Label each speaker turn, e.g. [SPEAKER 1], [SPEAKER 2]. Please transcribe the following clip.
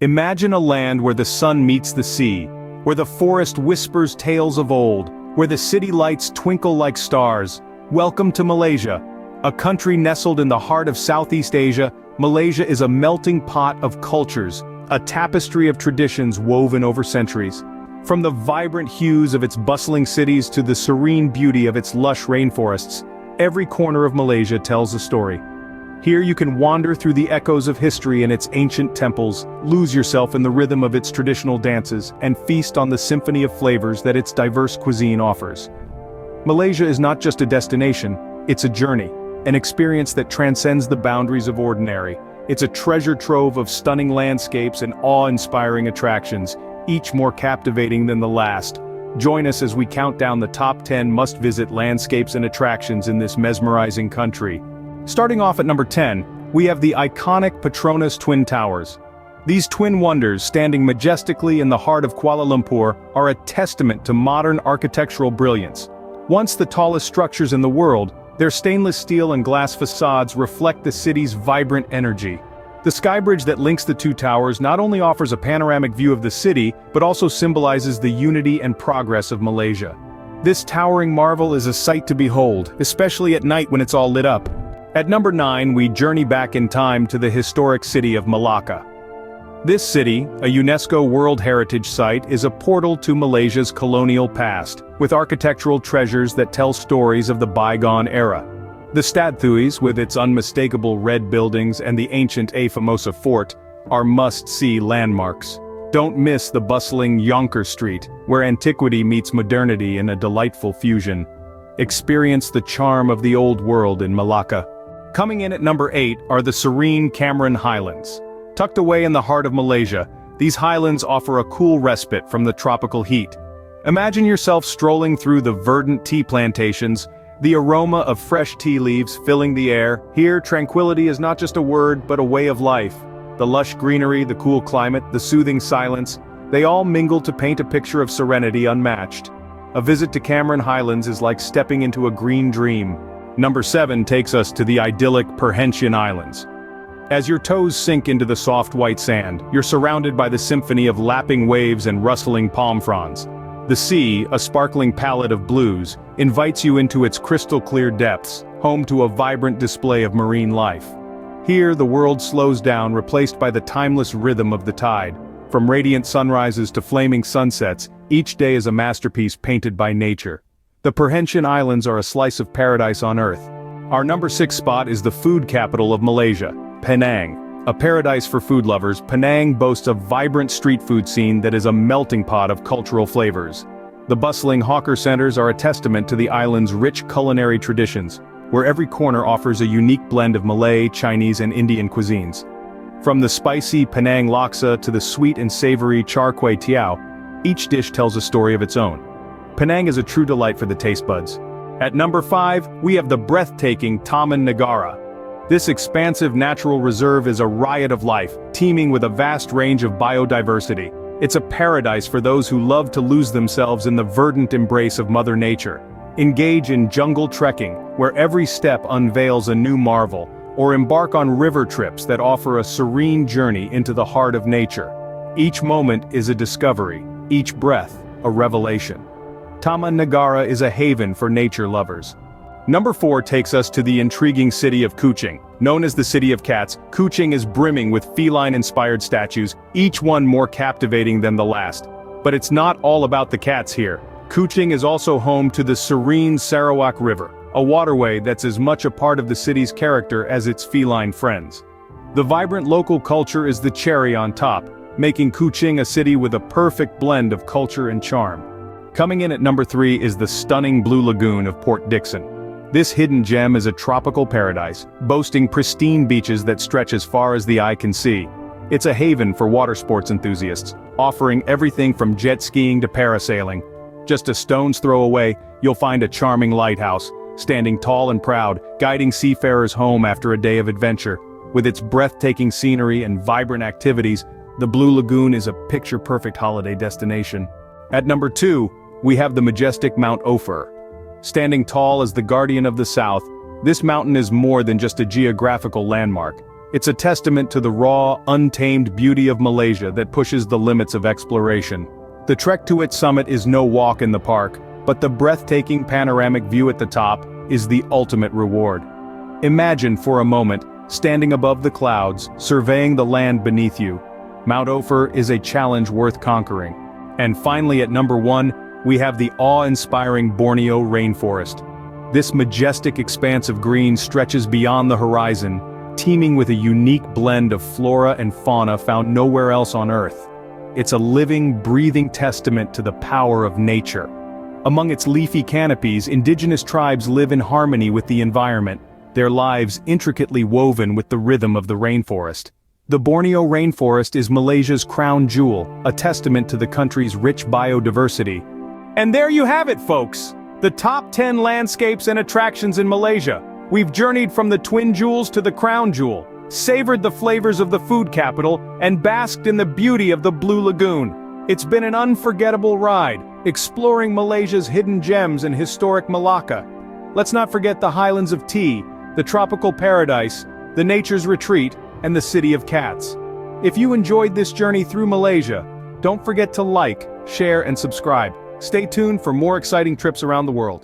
[SPEAKER 1] Imagine a land where the sun meets the sea, where the forest whispers tales of old, where the city lights twinkle like stars. Welcome to Malaysia. A country nestled in the heart of Southeast Asia, Malaysia is a melting pot of cultures, a tapestry of traditions woven over centuries. From the vibrant hues of its bustling cities to the serene beauty of its lush rainforests, every corner of Malaysia tells a story. Here you can wander through the echoes of history and its ancient temples, lose yourself in the rhythm of its traditional dances, and feast on the symphony of flavors that its diverse cuisine offers. Malaysia is not just a destination, it's a journey, an experience that transcends the boundaries of ordinary. It's a treasure trove of stunning landscapes and awe-inspiring attractions, each more captivating than the last. Join us as we count down the top 10 must-visit landscapes and attractions in this mesmerizing country. Starting off at number 10, we have the iconic Petronas Twin Towers. These twin wonders, standing majestically in the heart of Kuala Lumpur, are a testament to modern architectural brilliance. Once the tallest structures in the world, their stainless steel and glass facades reflect the city's vibrant energy. The skybridge that links the two towers not only offers a panoramic view of the city, but also symbolizes the unity and progress of Malaysia. This towering marvel is a sight to behold, especially at night when it's all lit up. At number 9, we journey back in time to the historic city of Malacca. This city, a UNESCO World Heritage Site, is a portal to Malaysia's colonial past, with architectural treasures that tell stories of the bygone era. The Stadhuis, with its unmistakable red buildings, and the ancient A Famosa Fort, are must-see landmarks. Don't miss the bustling Yonker Street, where antiquity meets modernity in a delightful fusion. Experience the charm of the old world in Malacca. Coming in at number 8 are the serene Cameron Highlands. Tucked away in the heart of Malaysia, these highlands offer a cool respite from the tropical heat. Imagine yourself strolling through the verdant tea plantations, the aroma of fresh tea leaves filling the air. Here, tranquility is not just a word, but a way of life. The lush greenery, the cool climate, the soothing silence, they all mingle to paint a picture of serenity unmatched. A visit to Cameron Highlands is like stepping into a green dream. Number 7 takes us to the idyllic Perhentian Islands. As your toes sink into the soft white sand, you're surrounded by the symphony of lapping waves and rustling palm fronds. The sea, a sparkling palette of blues, invites you into its crystal-clear depths, home to a vibrant display of marine life. Here, the world slows down, replaced by the timeless rhythm of the tide. From radiant sunrises to flaming sunsets, each day is a masterpiece painted by nature. The Perhentian Islands are a slice of paradise on earth. Our number 6 spot is the food capital of Malaysia, Penang. A paradise for food lovers, Penang boasts a vibrant street food scene that is a melting pot of cultural flavors. The bustling hawker centers are a testament to the island's rich culinary traditions, where every corner offers a unique blend of Malay, Chinese and Indian cuisines. From the spicy Penang laksa to the sweet and savory char kway teow, each dish tells a story of its own. Penang is a true delight for the taste buds. At number 5, we have the breathtaking Taman Nagara. This expansive natural reserve is a riot of life, teeming with a vast range of biodiversity. It's a paradise for those who love to lose themselves in the verdant embrace of Mother Nature. Engage in jungle trekking, where every step unveils a new marvel, or embark on river trips that offer a serene journey into the heart of nature. Each moment is a discovery, each breath a revelation. Taman Nagara is a haven for nature lovers. Number 4 takes us to the intriguing city of Kuching. Known as the City of Cats, Kuching is brimming with feline-inspired statues, each one more captivating than the last. But it's not all about the cats here. Kuching is also home to the serene Sarawak River, a waterway that's as much a part of the city's character as its feline friends. The vibrant local culture is the cherry on top, making Kuching a city with a perfect blend of culture and charm. Coming in at number 3 is the stunning Blue Lagoon of Port Dickson. This hidden gem is a tropical paradise, boasting pristine beaches that stretch as far as the eye can see. It's a haven for water sports enthusiasts, offering everything from jet skiing to parasailing. Just a stone's throw away, you'll find a charming lighthouse, standing tall and proud, guiding seafarers home after a day of adventure. With its breathtaking scenery and vibrant activities, the Blue Lagoon is a picture-perfect holiday destination. At number 2, we have the majestic Mount Ofer. Standing tall as the guardian of the south, this mountain is more than just a geographical landmark. It's a testament to the raw, untamed beauty of Malaysia that pushes the limits of exploration. The trek to its summit is no walk in the park, but the breathtaking panoramic view at the top is the ultimate reward. Imagine for a moment, standing above the clouds, surveying the land beneath you. Mount Ofer is a challenge worth conquering. And finally at number 1, we have the awe-inspiring Borneo Rainforest. This majestic expanse of green stretches beyond the horizon, teeming with a unique blend of flora and fauna found nowhere else on Earth. It's a living, breathing testament to the power of nature. Among its leafy canopies, indigenous tribes live in harmony with the environment, their lives intricately woven with the rhythm of the rainforest. The Borneo Rainforest is Malaysia's crown jewel, a testament to the country's rich biodiversity. And there you have it, folks! The top 10 landscapes and attractions in Malaysia. We've journeyed from the twin jewels to the crown jewel, savored the flavors of the food capital, and basked in the beauty of the Blue Lagoon. It's been an unforgettable ride, exploring Malaysia's hidden gems and historic Malacca. Let's not forget the Highlands of Tea, the tropical paradise, the nature's retreat, and the city of cats. If you enjoyed this journey through Malaysia, don't forget to like, share, and subscribe. Stay tuned for more exciting trips around the world.